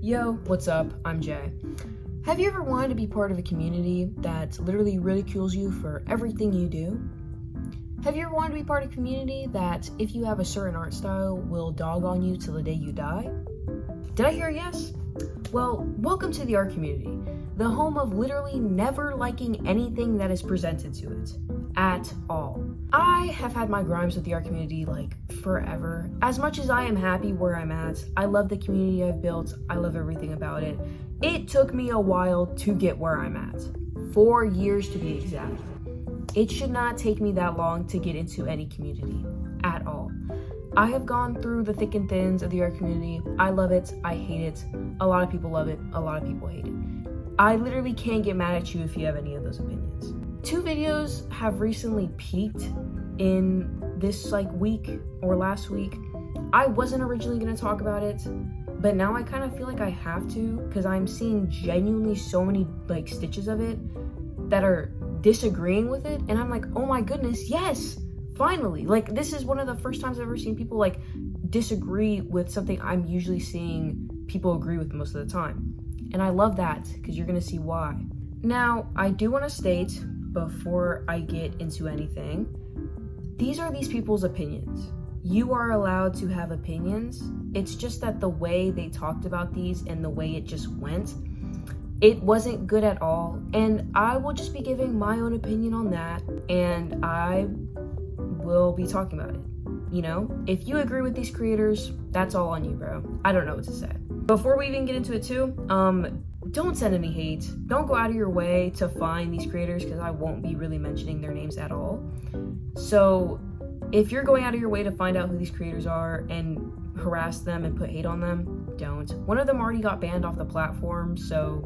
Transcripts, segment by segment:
Yo, what's up? I'm Jay. Have you ever wanted to be part of a community that literally ridicules you for everything you do? Have you ever wanted to be part of a community that, if you have a certain art style, will dog on you till the day you die? Did I hear a yes? Well, welcome to the art community, the home of literally never liking anything that is presented to it, at all. I have had my grimes with the art community like forever. As much as I am happy where I'm at, I love the community I've built, I love everything about it. It took me a while to get where I'm at. 4 years to be exact. It should not take me that long to get into any community, at all. I have gone through the thick and thins of the art community. I love it, I hate it. A lot of people love it, a lot of people hate it. I literally can't get mad at you if you have any of those opinions. 2 videos have recently peaked in this week or last week. I wasn't originally gonna talk about it, but now I kind of feel like I have to because I'm seeing genuinely so many stitches of it that are disagreeing with it, and I'm like, oh my goodness, yes, finally. This is one of the first times I've ever seen people disagree with something I'm usually seeing people agree with most of the time. And I love that because you're gonna see why. Now, I do want to state before I get into anything, these are these people's opinions. You are allowed to have opinions. It's just that the way they talked about these and the way it just went, it wasn't good at all. And I will just be giving my own opinion on that, and I will be talking about it. You know, if you agree with these creators, that's all on you, bro. I don't know what to say. Before we even get into it too, don't send any hate. Don't go out of your way to find these creators because I won't be really mentioning their names at all. So if you're going out of your way to find out who these creators are and harass them and put hate on them, don't. One of them already got banned off the platform, so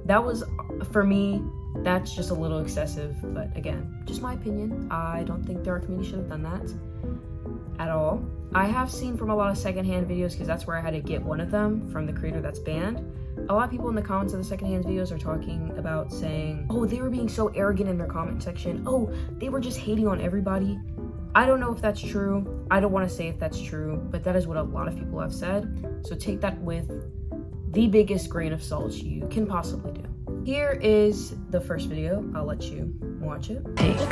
that was, for me, that's just a little excessive. But again, just my opinion. I don't think the art community should have done that at all. I have seen from a lot of secondhand videos, because that's where I had to get one of them, from the creator that's banned. A lot of people in the comments of the secondhand videos are talking about saying, oh, they were being so arrogant in their comment section. Oh, they were just hating on everybody. I don't know if that's true. I don't want to say if that's true, but that is what a lot of people have said. So take that with the biggest grain of salt you can possibly do. Here is the first video. I'll let you watch it.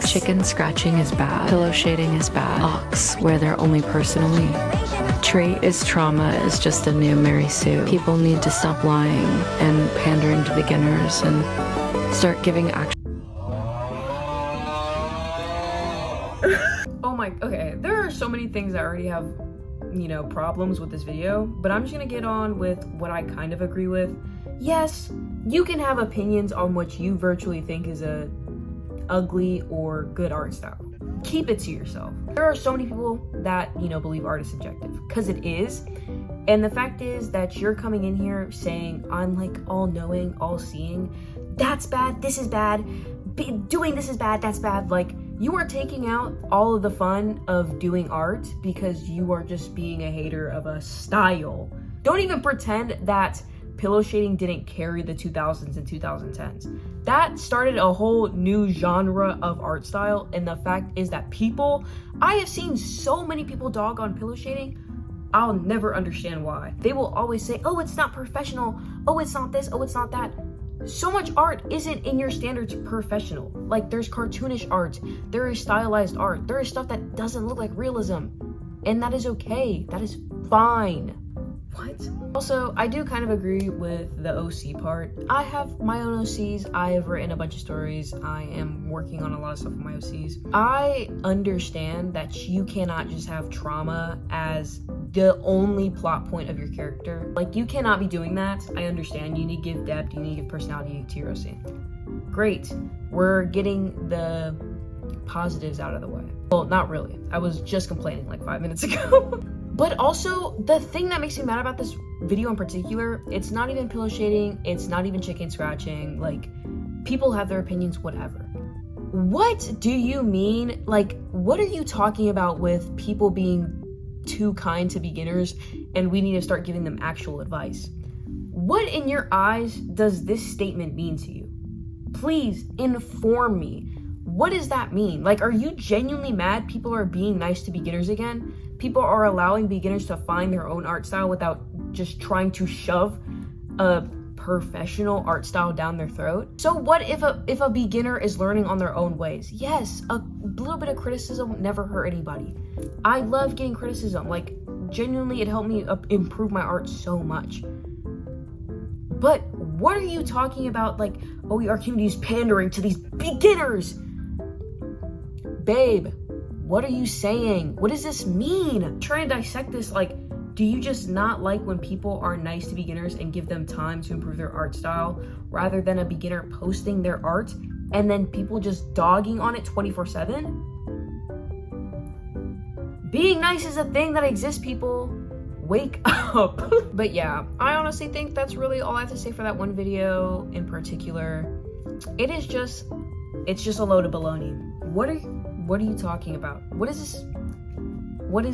Chicken scratching is bad. Pillow shading is bad. Ox, where they're only personally. Tree is trauma is just a new Mary Sue. People need to stop lying and pandering to beginners and start giving action. Oh my, okay. There are so many things that already have, problems with this video, but I'm just gonna get on with what I kind of agree with. Yes, you can have opinions on what you virtually think is a ugly or good art style. Keep it to yourself. There are so many people that, believe art is subjective, because it is. And the fact is that you're coming in here saying, I'm all-knowing, all-seeing. That's bad, this is bad. Doing this is bad, that's bad. You are taking out all of the fun of doing art because you are just being a hater of a style. Don't even pretend that pillow shading didn't carry the 2000s and 2010s. That started a whole new genre of art style, and the fact is that I have seen so many people dog on pillow shading. I'll never understand why. They will always say, oh, it's not professional, oh, it's not this, oh, it's not that. So much art isn't in your standards professional. There's cartoonish art, there is stylized art, there is stuff that doesn't look like realism, and that is okay, that is fine. What? Also, I do kind of agree with the OC part. I have my own OCs, I have written a bunch of stories, I am working on a lot of stuff with my OCs. I understand that you cannot just have trauma as the only plot point of your character. You cannot be doing that. I understand, you need to give depth, you need to give personality to your OC. Great, we're getting the positives out of the way. Well, not really. I was just complaining 5 minutes ago. But also, the thing that makes me mad about this video in particular, it's not even pillow shading, it's not even chicken scratching. People have their opinions, whatever. What do you mean? What are you talking about with people being too kind to beginners and we need to start giving them actual advice? What in your eyes does this statement mean to you? Please inform me. What does that mean? Are you genuinely mad people are being nice to beginners again? People are allowing beginners to find their own art style without just trying to shove a professional art style down their throat. So what if a beginner is learning on their own ways? Yes, a little bit of criticism never hurt anybody. I love getting criticism. Like, genuinely, it helped me improve my art so much. But what are you talking about? Like, oh, our community is pandering to these beginners. Babe, what are you saying? What does this mean? I'm trying to dissect this. Like, do you just not like when people are nice to beginners and give them time to improve their art style rather than a beginner posting their art and then people just dogging on it 24/7? Being nice is a thing that exists, people. Wake up. But yeah, I honestly think that's really all I have to say for that one video in particular. It's just a load of baloney. What are you talking about? What is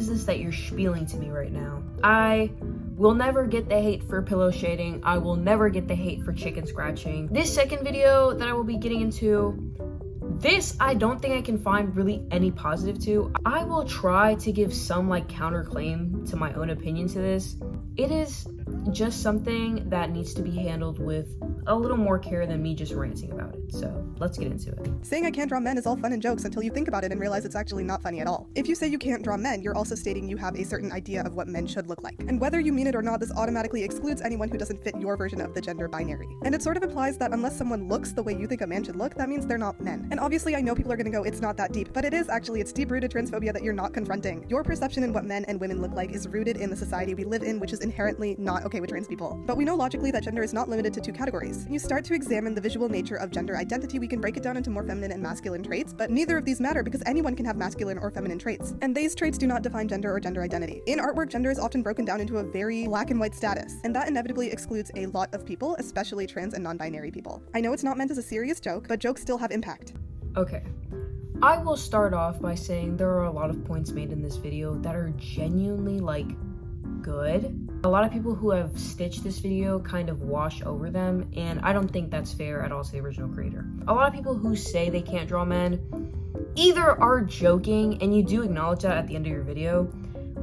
this that you're spieling to me right now? I will never get the hate for pillow shading. I will never get the hate for chicken scratching. This second video that I will be getting into, this I don't think I can find really any positive to. I will try to give some like counterclaim to my own opinion to this. It is just something that needs to be handled with a little more care than me just ranting about it. So let's get into it. Saying I can't draw men is all fun and jokes until you think about it and realize it's actually not funny at all. If you say you can't draw men, you're also stating you have a certain idea of what men should look like. And whether you mean it or not, this automatically excludes anyone who doesn't fit your version of the gender binary. And it sort of implies that unless someone looks the way you think a man should look, that means they're not men. And obviously I know people are gonna go, it's not that deep, but it is actually. It's deep-rooted transphobia that you're not confronting. Your perception in what men and women look like is rooted in the society we live in, which is inherently not okay with trans people. But we know logically that gender is not limited to two categories. When you start to examine the visual nature of gender identity, we can break it down into more feminine and masculine traits, but neither of these matter because anyone can have masculine or feminine traits. And these traits do not define gender or gender identity. In artwork, gender is often broken down into a very black and white status, and that inevitably excludes a lot of people, especially trans and non-binary people. I know it's not meant as a serious joke, but jokes still have impact. Okay. I will start off by saying there are a lot of points made in this video that are genuinely like good. A lot of people who have stitched this video kind of wash over them, and I don't think that's fair at all to the original creator. A lot of people who say they can't draw men either are joking, and you do acknowledge that at the end of your video,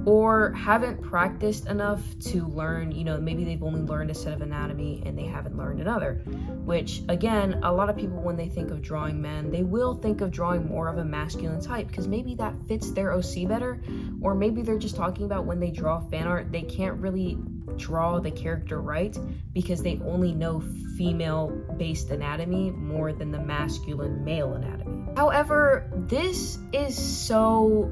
or haven't practiced enough to learn, you know, maybe they've only learned a set of anatomy and they haven't learned another, which again, a lot of people when they think of drawing men, they will think of drawing more of a masculine type because maybe that fits their OC better, or maybe they're just talking about when they draw fan art, they can't really draw the character right because they only know female-based anatomy more than the masculine male anatomy. However, this is so...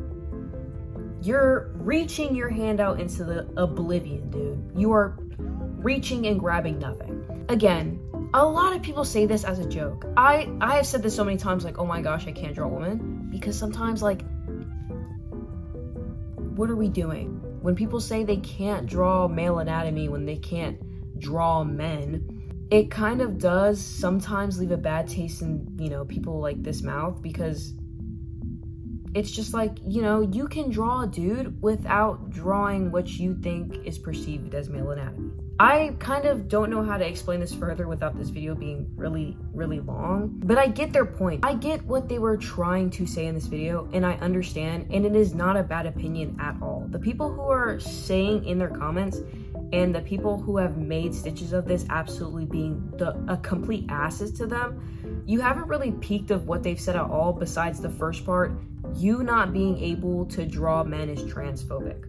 You're reaching your hand out into the oblivion, dude. You are reaching and grabbing nothing. Again, a lot of people say this as a joke. I have said this so many times, like, oh my gosh, I can't draw a woman. Because sometimes, like, what are we doing? When people say they can't draw male anatomy when they can't draw men, it kind of does sometimes leave a bad taste in, you know, people like this mouth, because it's just like, you know, you can draw a dude without drawing what you think is perceived as male anatomy. I kind of don't know how to explain this further without this video being really, really long, but I get their point. I get what they were trying to say in this video, and I understand, and it is not a bad opinion at all. The people who are saying in their comments and the people who have made stitches of this absolutely being a complete asses to them, you haven't really peeked of what they've said at all besides the first part. You not being able to draw men is transphobic.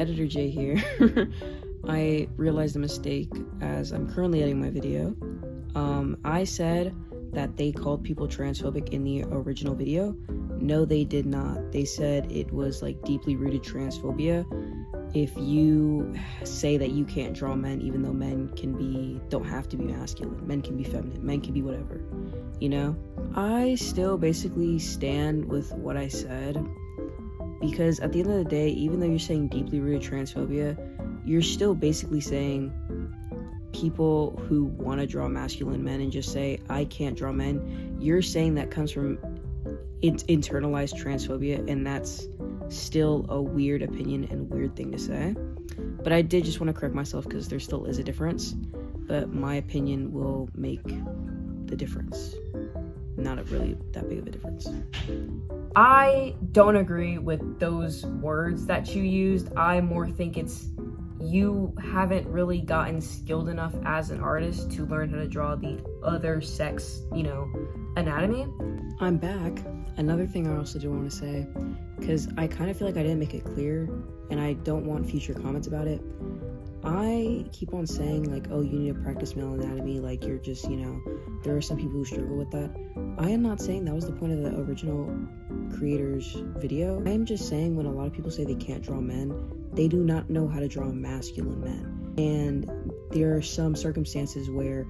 Editor J here. I realized a mistake as I'm currently editing my video. I said that they called people transphobic in the original video. No, they did not. They said it was like deeply rooted transphobia. If you say that you can't draw men, even though men don't have to be masculine, men can be feminine, men can be whatever, you know? I still basically stand with what I said, because at the end of the day, even though you're saying deeply rooted transphobia, you're still basically saying people who want to draw masculine men and just say, I can't draw men, you're saying that comes from internalized transphobia, and that's still a weird opinion and weird thing to say. But I did just want to correct myself because there still is a difference, but my opinion will make the difference. Not really that big of a difference. I don't agree with those words that you used. I more think it's you haven't really gotten skilled enough as an artist to learn how to draw the other sex, anatomy. I'm back. Another thing I also do want to say, because I kind of feel like I didn't make it clear, and I don't want future comments about it. I keep on saying, like, oh, you need to practice male anatomy, like, you're just, there are some people who struggle with that. I am not saying that was the point of the original creator's video. I am just saying when a lot of people say they can't draw men, they do not know how to draw masculine men. And there are some circumstances where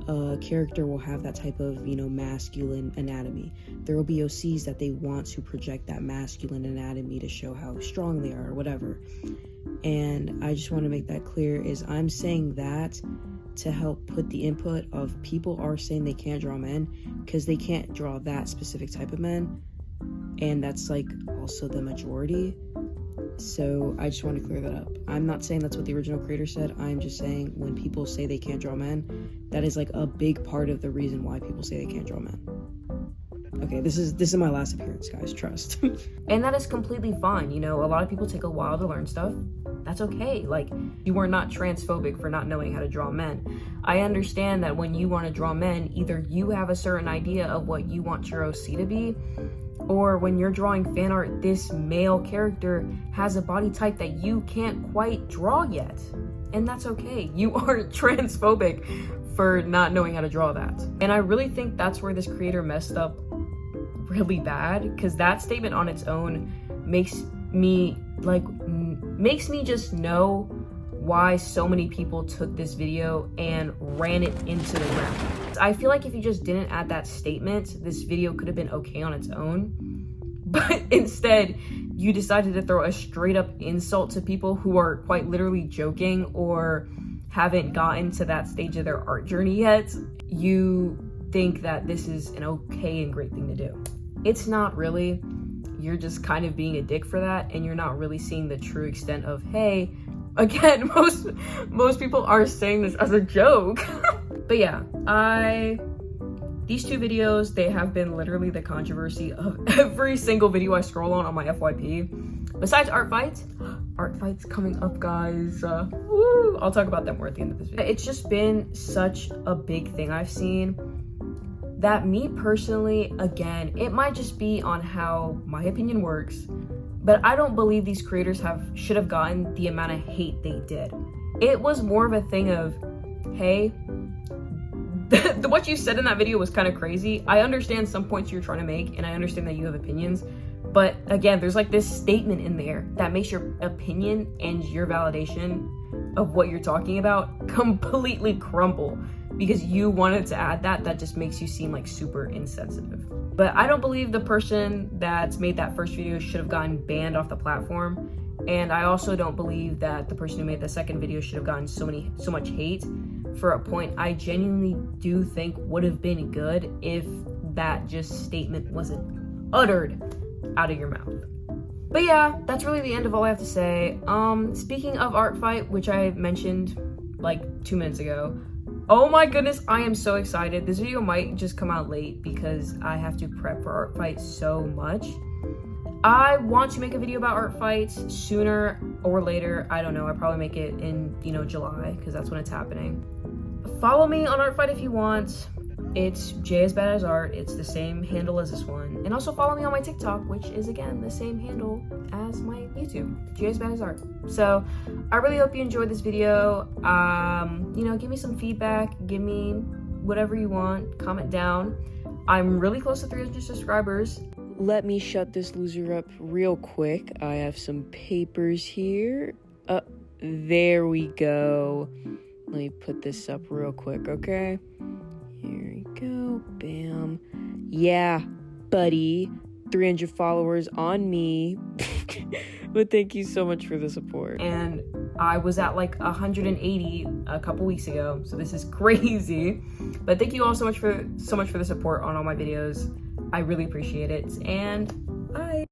a character will have that type of, masculine anatomy. There will be OCs that they want to project that masculine anatomy to show how strong they are or whatever. And I just want to make that clear, is I'm saying that to help put the input of people are saying they can't draw men because they can't draw that specific type of men, and that's like also the majority. So I just want to clear that up. I'm not saying that's what the original creator said. I'm just saying when people say they can't draw men, that is like a big part of the reason why people say they can't draw men. Okay, this is my last appearance, guys, trust. And that is completely fine. A lot of people take a while to learn stuff. That's okay. Like, you are not transphobic for not knowing how to draw men. I understand that when you want to draw men, either you have a certain idea of what you want your OC to be, or when you're drawing fan art, this male character has a body type that you can't quite draw yet. And that's okay. You aren't transphobic for not knowing how to draw that. And I really think that's where this creator messed up really bad, because that statement on its own makes me just know why so many people took this video and ran it into the ground. I feel like if you just didn't add that statement, this video could have been okay on its own. But instead, you decided to throw a straight up insult to people who are quite literally joking or haven't gotten to that stage of their art journey yet. You think that this is an okay and great thing to do. It's not really. You're just kind of being a dick for that, and you're not really seeing the true extent of, hey, again, most people are saying this as a joke. But yeah, these two videos, they have been literally the controversy of every single video I scroll on my FYP. Besides art fights coming up, guys. Woo! I'll talk about them more at the end of this video. It's just been such a big thing I've seen that me personally, again, it might just be on how my opinion works, but I don't believe these creators should have gotten the amount of hate they did. It was more of a thing of, hey, what you said in that video was kind of crazy. I understand some points you're trying to make, and I understand that you have opinions, but again, there's like this statement in there that makes your opinion and your validation of what you're talking about completely crumble because you wanted to add that just makes you seem like super insensitive. But I don't believe the person that's made that first video should have gotten banned off the platform, and I also don't believe that the person who made the second video should have gotten so much hate for a point I genuinely do think would have been good if that just statement wasn't uttered out of your mouth. But yeah, that's really the end of all I have to say. Speaking of art fight, which I mentioned like 2 minutes ago, oh my goodness, I am so excited. This video might just come out late because I have to prep for art fight so much. I want to make a video about art fights sooner or later. I don't know, I'll probably make it in, July, because that's when it's happening. Follow me on art fight if you want. It's J as Bad as Art. It's the same handle as this one. And also follow me on my TikTok, which is again the same handle as my YouTube, J as Bad as Art. So I really hope you enjoyed this video. Give me some feedback, give me whatever you want, comment down. I'm really close to 300 subscribers. Let me shut this loser up real quick. I have some papers here. There we go. Let me put this up real quick, okay? Here we go. Bam. Yeah, buddy. 300 followers on me. But thank you so much for the support. And I was at like 180 a couple weeks ago, so this is crazy. But thank you all so much for the support on all my videos. I really appreciate it, and bye.